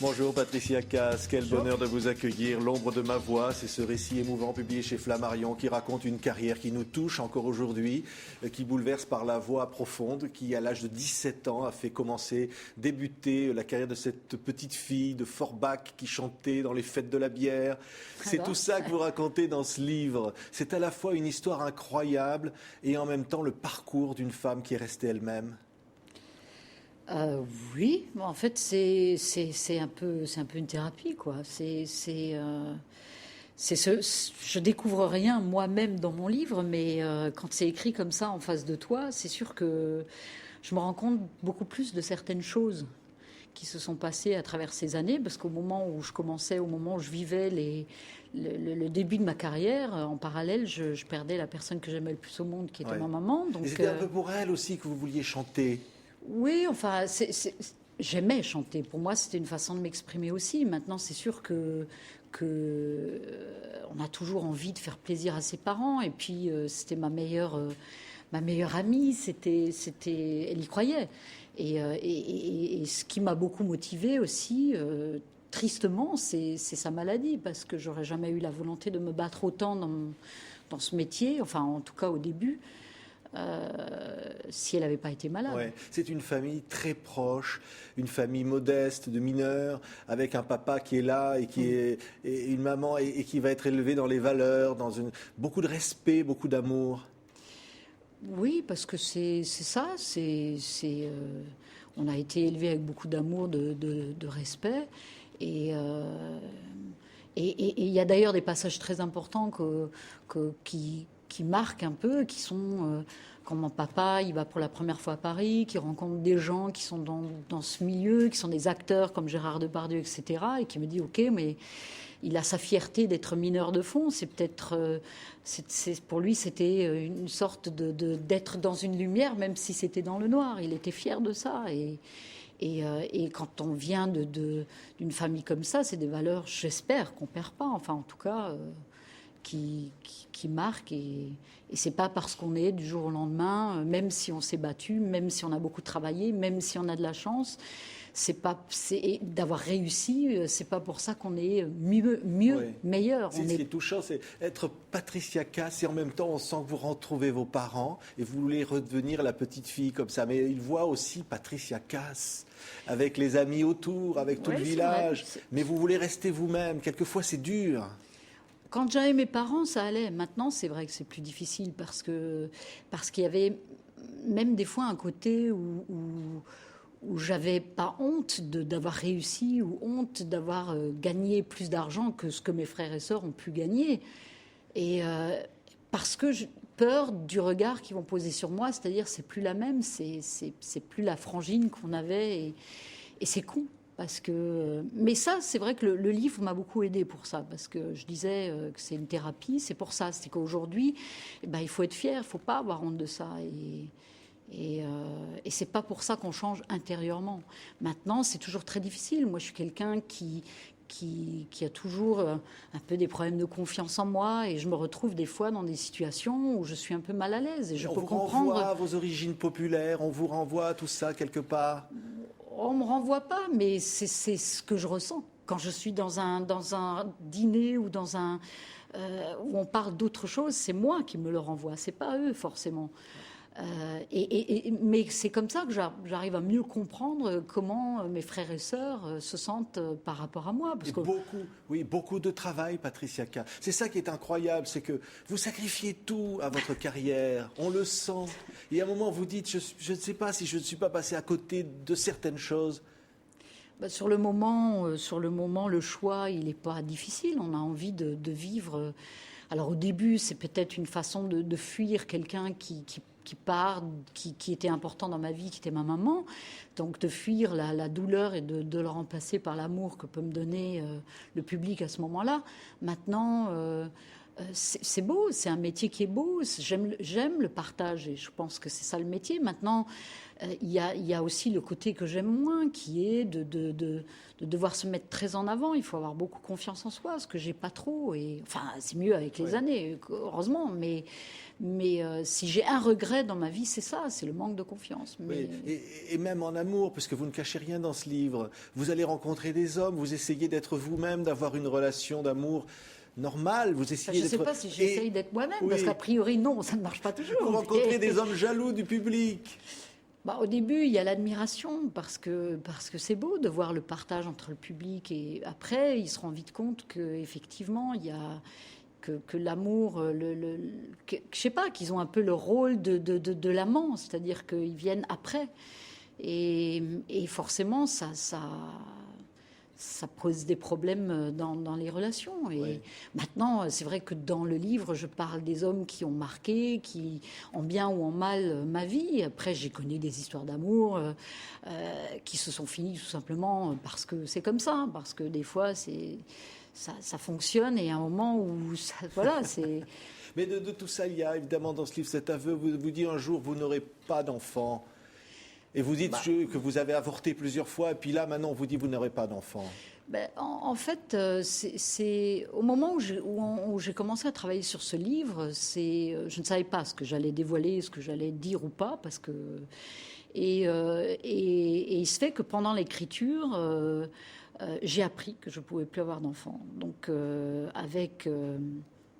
Bonjour Patricia Cass, quel bonheur de vous accueillir. L'ombre de ma voix, c'est ce récit émouvant publié chez Flammarion qui raconte une carrière qui nous touche encore aujourd'hui, qui bouleverse par la voix profonde, qui à l'âge de 17 ans a fait débuter la carrière de cette petite fille de Forbach qui chantait dans les fêtes de la bière. C'est tout ça que vous racontez dans ce livre. C'est à la fois une histoire incroyable et en même temps le parcours d'une femme qui est restée elle-même. Oui, en fait, c'est un peu une thérapie, quoi. Je découvre rien moi-même dans mon livre, mais quand c'est écrit comme ça en face de toi, c'est sûr que je me rends compte beaucoup plus de certaines choses qui se sont passées à travers ces années, parce qu'au moment où je commençais, au moment où je vivais le début de ma carrière, en parallèle, je perdais la personne que j'aimais le plus au monde, qui était ma maman. Donc, et c'était un peu pour elle aussi que vous vouliez chanter. Oui, enfin, j'aimais chanter. Pour moi, c'était une façon de m'exprimer aussi. Maintenant, c'est sûr que on a toujours envie de faire plaisir à ses parents. Et puis, c'était ma meilleure amie. Elle y croyait. Et ce qui m'a beaucoup motivée aussi, tristement, c'est sa maladie, parce que j'aurais jamais eu la volonté de me battre autant dans ce métier. Enfin, en tout cas, au début. Si elle n'avait pas été malade. Ouais. C'est une famille très proche, une famille modeste de mineurs, avec un papa qui est là et qui est et une maman et qui va être élevée dans les valeurs, dans beaucoup de respect, beaucoup d'amour. Oui, parce que c'est ça. On a été élevés avec beaucoup d'amour, de respect, et il y a d'ailleurs des passages très importants qui marquent un peu, qui sont quand mon papa il va pour la première fois à Paris, qui rencontre des gens qui sont dans ce milieu, qui sont des acteurs comme Gérard Depardieu, etc., et qui me dit ok, mais il a sa fierté d'être mineur de fond. C'est peut-être, pour lui, c'était une sorte d'être dans une lumière, même si c'était dans le noir. Il était fier de ça. Et quand on vient d'une famille comme ça, c'est des valeurs, j'espère, qu'on perd pas. Enfin, en tout cas, qui marquent. Et c'est pas parce qu'on est du jour au lendemain, même si on s'est battu, même si on a beaucoup travaillé, même si on a de la chance. C'est d'avoir réussi, c'est pas pour ça qu'on est mieux, oui. Meilleur. Ce qui est touchant, c'est être Patricia Cass et en même temps on sent que vous retrouvez vos parents et vous voulez redevenir la petite fille comme ça. Mais il voit aussi Patricia Cass avec les amis autour, avec tout le village. Mais vous voulez rester vous-même. Quelquefois c'est dur. Quand j'avais mes parents, ça allait. Maintenant, c'est vrai que c'est plus difficile parce qu'il y avait même des fois un côté où j'avais pas honte d'avoir réussi ou honte d'avoir gagné plus d'argent que ce que mes frères et sœurs ont pu gagner. Et parce que peur du regard qu'ils vont poser sur moi, c'est-à-dire c'est plus la même, c'est plus la frangine qu'on avait et c'est con. Mais ça, c'est vrai que le livre m'a beaucoup aidé pour ça, parce que je disais que c'est une thérapie, c'est pour ça. C'est qu'aujourd'hui, il faut être fier, il ne faut pas avoir honte de ça. Et c'est pas pour ça qu'on change intérieurement. Maintenant, c'est toujours très difficile. Moi, je suis quelqu'un qui a toujours un peu des problèmes de confiance en moi, et je me retrouve des fois dans des situations où je suis un peu mal à l'aise. Et je peux comprendre. On vous renvoie à vos origines populaires, on vous renvoie à tout ça quelque part. On me renvoie pas, mais c'est ce que je ressens quand je suis dans un dîner ou où on parle d'autre chose. C'est moi qui me le renvoie, c'est pas eux forcément. Mais c'est comme ça que j'arrive à mieux comprendre comment mes frères et sœurs se sentent par rapport à moi. Beaucoup de travail, Patricia Cass. C'est ça qui est incroyable, c'est que vous sacrifiez tout à votre carrière, on le sent. Et à un moment, vous dites, je ne sais pas si je ne suis pas passé à côté de certaines choses. Sur le moment, le choix, il n'est pas difficile. On a envie de vivre. Alors au début, c'est peut-être une façon de fuir quelqu'un qui part, qui était important dans ma vie, qui était ma maman. Donc de fuir la douleur et de le remplacer par l'amour que peut me donner le public à ce moment-là. Maintenant, c'est beau, c'est un métier qui est beau. J'aime le partage et je pense que c'est ça le métier. Maintenant, il y a aussi le côté que j'aime moins, qui est de devoir se mettre très en avant. Il faut avoir beaucoup confiance en soi, ce que j'ai pas trop. Et enfin, c'est mieux avec les années, heureusement. Mais si j'ai un regret dans ma vie, c'est ça, c'est le manque de confiance. Oui. Et même en amour, puisque vous ne cachez rien dans ce livre. Vous allez rencontrer des hommes, vous essayez d'être vous-même, d'avoir une relation d'amour normale. Vous essayez je ne sais pas si j'essaye d'être moi-même, parce qu'a priori, non, ça ne marche pas toujours. Vous rencontrez des hommes jaloux du public. Au début, il y a l'admiration, parce que c'est beau de voir le partage entre le public. Et après, ils se rendent vite compte qu'effectivement, il y a... Que l'amour, je sais pas, qu'ils ont un peu le rôle de l'amant, c'est-à-dire qu'ils viennent après. Et forcément, ça pose des problèmes dans les relations. Et maintenant, c'est vrai que dans le livre, je parle des hommes qui ont marqué, qui, en bien ou en mal, ma vie. Après, j'ai connu des histoires d'amour qui se sont finies tout simplement parce que c'est comme ça, parce que des fois, ça fonctionne, et à un moment où voilà, c'est... Mais de tout ça, il y a évidemment dans ce livre cet aveu. Vous dites un jour, vous n'aurez pas d'enfant. Et vous dites que vous avez avorté plusieurs fois, et puis là, maintenant, on vous dit vous n'aurez pas d'enfant. En fait, c'est au moment où j'ai commencé à travailler sur ce livre, je ne savais pas ce que j'allais dévoiler, ce que j'allais dire ou pas, parce que... Et il se fait que pendant l'écriture... j'ai appris que je ne pouvais plus avoir d'enfants. Donc, avec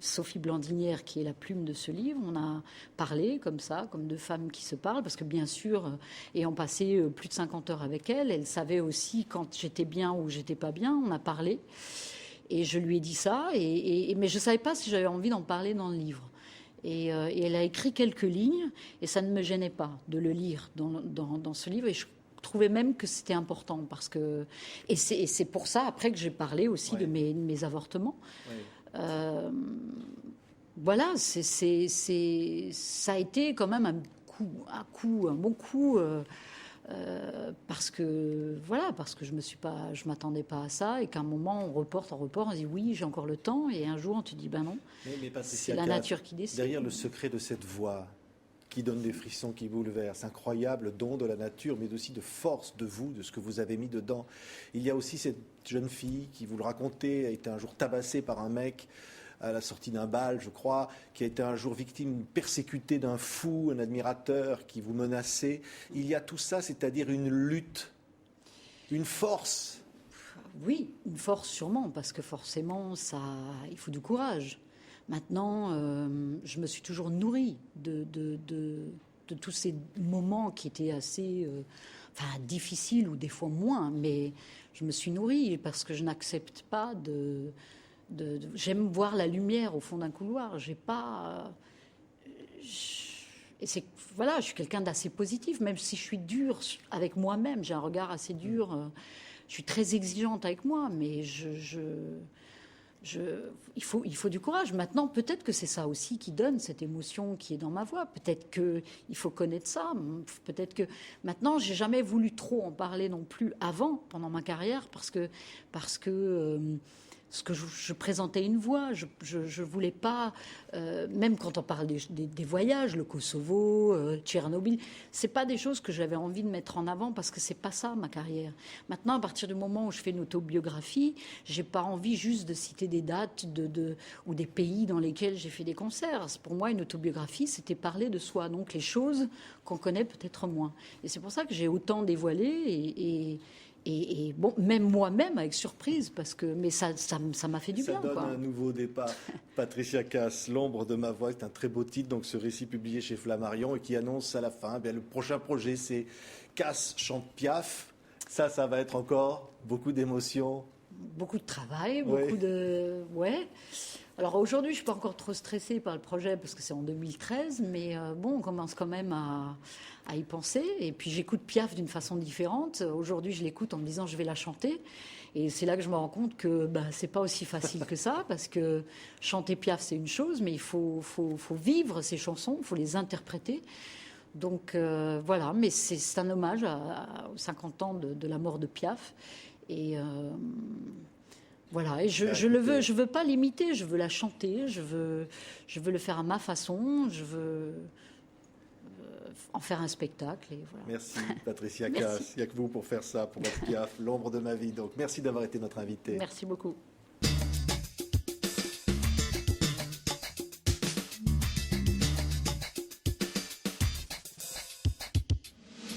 Sophie Blandinière, qui est la plume de ce livre, on a parlé comme ça, comme deux femmes qui se parlent, parce que bien sûr, ayant passé plus de 50 heures avec elle, elle savait aussi quand j'étais bien ou j'étais pas bien. On a parlé, et je lui ai dit ça, mais je ne savais pas si j'avais envie d'en parler dans le livre. Et elle a écrit quelques lignes, et ça ne me gênait pas de le lire dans ce livre, et je trouvais même que c'était important, parce que et c'est pour ça après que j'ai parlé aussi de mes avortements. Voilà, ça a été quand même un bon coup, parce que je m'attendais pas à ça, et qu'à un moment on reporte, on dit oui, j'ai encore le temps, et un jour on te dit ben non, c'est la nature qui décide. Derrière le secret de cette voix qui donne des frissons, qui bouleversent, incroyable don de la nature, mais aussi de force de vous, de ce que vous avez mis dedans. Il y a aussi cette jeune fille qui, vous le racontez, a été un jour tabassée par un mec à la sortie d'un bal, je crois, qui a été un jour victime, persécutée d'un fou, un admirateur qui vous menaçait. Il y a tout ça, c'est-à-dire une lutte, une force. Oui, une force sûrement, parce que forcément, il faut du courage. Maintenant, je me suis toujours nourrie de tous ces moments qui étaient assez difficiles, ou des fois moins, mais je me suis nourrie parce que je n'accepte pas j'aime voir la lumière au fond d'un couloir. J'ai pas... Et voilà, je suis quelqu'un d'assez positif, même si je suis dure avec moi-même, j'ai un regard assez dur. Je suis très exigeante avec moi, mais il faut du courage. Maintenant, peut-être que c'est ça aussi qui donne cette émotion qui est dans ma voix. Peut-être qu'il faut connaître ça. Peut-être que maintenant, j'ai jamais voulu trop en parler non plus avant, pendant ma carrière, parce que ce que je présentais une voix, je voulais pas, même quand on parle des voyages, le Kosovo, Tchernobyl, c'est pas des choses que j'avais envie de mettre en avant, parce que c'est pas ça ma carrière. Maintenant, à partir du moment où je fais une autobiographie, j'ai pas envie juste de citer des dates ou des pays dans lesquels j'ai fait des concerts. Pour moi, une autobiographie, c'était parler de soi, donc les choses qu'on connaît peut-être moins. Et c'est pour ça que j'ai autant dévoilé, et bon, même moi-même, avec surprise, mais ça m'a fait du bien. Ça donne un nouveau départ. Patricia Cass, L'ombre de ma voix, c'est un très beau titre, donc ce récit publié chez Flammarion, et qui annonce à la fin, le prochain projet, c'est Cass chante Piaf. Ça va être encore beaucoup d'émotions. Beaucoup de travail, beaucoup de... Ouais. Alors aujourd'hui, je ne suis pas encore trop stressée par le projet, parce que c'est en 2013, mais bon, on commence quand même à y penser. Et puis j'écoute Piaf d'une façon différente. Aujourd'hui, je l'écoute en me disant je vais la chanter. Et c'est là que je me rends compte que c'est pas aussi facile que ça, parce que chanter Piaf, c'est une chose, mais il faut vivre ces chansons, il faut les interpréter. Donc voilà, mais c'est un hommage aux 50 ans de la mort de Piaf. Et Voilà, et je veux pas l'imiter, je veux la chanter, je veux le faire à ma façon, je veux en faire un spectacle. Et voilà. Merci Patricia Cass. Il n'y a que vous pour faire ça, pour votre Piaf, l'ombre de ma vie. Donc merci d'avoir été notre invitée. Merci beaucoup.